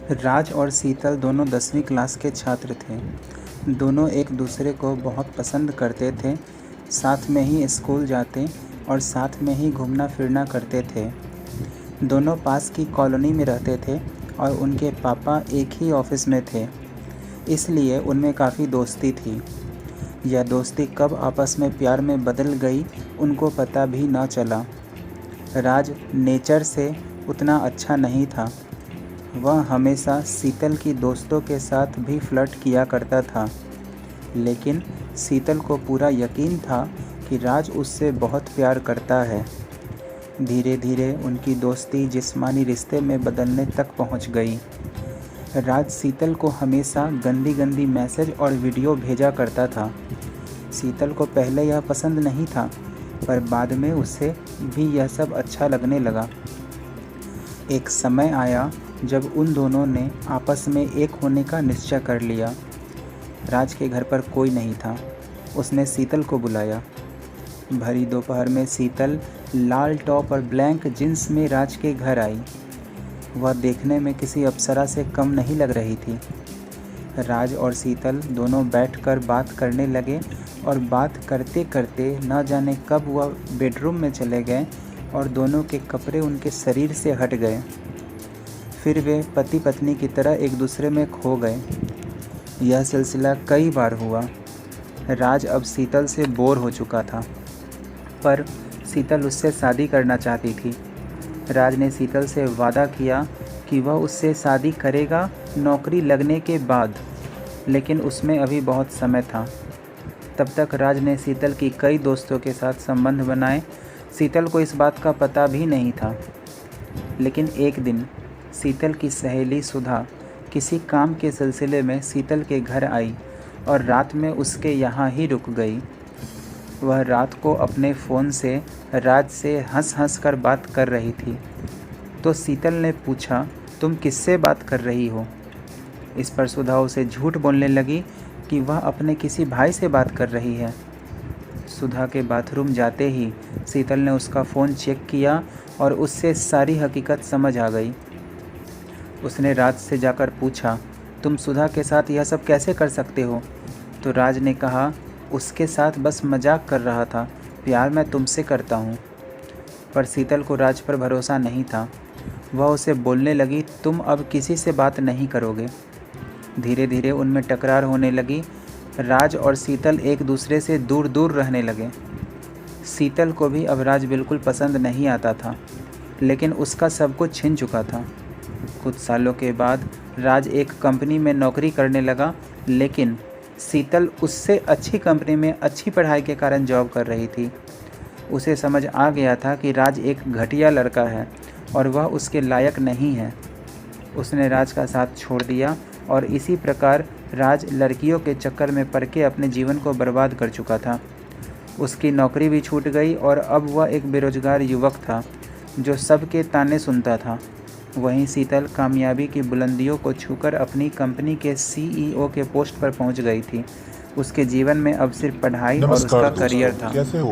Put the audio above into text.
राज और शीतल दोनों 10वीं क्लास के छात्र थे। दोनों एक दूसरे को बहुत पसंद करते थे, साथ में ही स्कूल जाते और साथ में ही घूमना फिरना करते थे। दोनों पास की कॉलोनी में रहते थे और उनके पापा एक ही ऑफिस में थे, इसलिए उनमें काफ़ी दोस्ती थी। यह दोस्ती कब आपस में प्यार में बदल गई, उनको पता भी न चला। राज नेचर से उतना अच्छा नहीं था। वह हमेशा शीतल की दोस्तों के साथ भी फ्लर्ट किया करता था, लेकिन शीतल को पूरा यकीन था कि राज उससे बहुत प्यार करता है। धीरे धीरे उनकी दोस्ती जिस्मानी रिश्ते में बदलने तक पहुंच गई। राज शीतल को हमेशा गंदी गंदी मैसेज और वीडियो भेजा करता था। शीतल को पहले यह पसंद नहीं था, पर बाद में उसे भी यह सब अच्छा लगने लगा। एक समय आया जब उन दोनों ने आपस में एक होने का निश्चय कर लिया। राज के घर पर कोई नहीं था। उसने शीतल को बुलाया। भरी दोपहर में शीतल लाल टॉप और ब्लैक जींस में राज के घर आई। वह देखने में किसी अप्सरा से कम नहीं लग रही थी। राज और शीतल दोनों बैठकर बात करने लगे और बात करते करते न जाने कब वह बेडरूम में चले गए और दोनों के कपड़े उनके शरीर से हट गए। फिर वे पति पत्नी की तरह एक दूसरे में खो गए। यह सिलसिला कई बार हुआ। राज अब शीतल से बोर हो चुका था, पर शीतल उससे शादी करना चाहती थी। राज ने शीतल से वादा किया कि वह उससे शादी करेगा नौकरी लगने के बाद, लेकिन उसमें अभी बहुत समय था। तब तक राज ने शीतल की कई दोस्तों के साथ संबंध बनाए। शीतल को इस बात का पता भी नहीं था, लेकिन एक दिन शीतल की सहेली सुधा किसी काम के सिलसिले में शीतल के घर आई और रात में उसके यहाँ ही रुक गई। वह रात को अपने फ़ोन से राज से हंस कर बात कर रही थी। तो शीतल ने पूछा, तुम किससे बात कर रही हो? इस पर सुधा उसे झूठ बोलने लगी कि वह अपने किसी भाई से बात कर रही है। सुधा के बाथरूम जाते ही शीतल ने उसका फ़ोन चेक किया और उससे सारी हकीकत समझ आ गई। उसने राज से जाकर पूछा, तुम सुधा के साथ यह सब कैसे कर सकते हो? तो राज ने कहा, उसके साथ बस मजाक कर रहा था, प्यार मैं तुमसे करता हूँ। पर शीतल को राज पर भरोसा नहीं था। वह उसे बोलने लगी, तुम अब किसी से बात नहीं करोगे। धीरे धीरे उनमें टकरार होने लगी। राज और शीतल एक दूसरे से दूर दूर रहने लगे। शीतल को भी अब राज बिल्कुल पसंद नहीं आता था, लेकिन उसका सब कुछ छिन चुका था। कुछ सालों के बाद राज एक कंपनी में नौकरी करने लगा, लेकिन शीतल उससे अच्छी कंपनी में अच्छी पढ़ाई के कारण जॉब कर रही थी। उसे समझ आ गया था कि राज एक घटिया लड़का है और वह उसके लायक नहीं है। उसने राज का साथ छोड़ दिया और इसी प्रकार राज लड़कियों के चक्कर में पड़ के अपने जीवन को बर्बाद कर चुका था। उसकी नौकरी भी छूट गई और अब वह एक बेरोजगार युवक था जो सबके ताने सुनता था। वहीं शीतल कामयाबी की बुलंदियों को छूकर अपनी कंपनी के सीईओ के पोस्ट पर पहुंच गई थी। उसके जीवन में अब सिर्फ पढ़ाई और नमस्कार उसका दोस्तों, करियर था। कैसे हो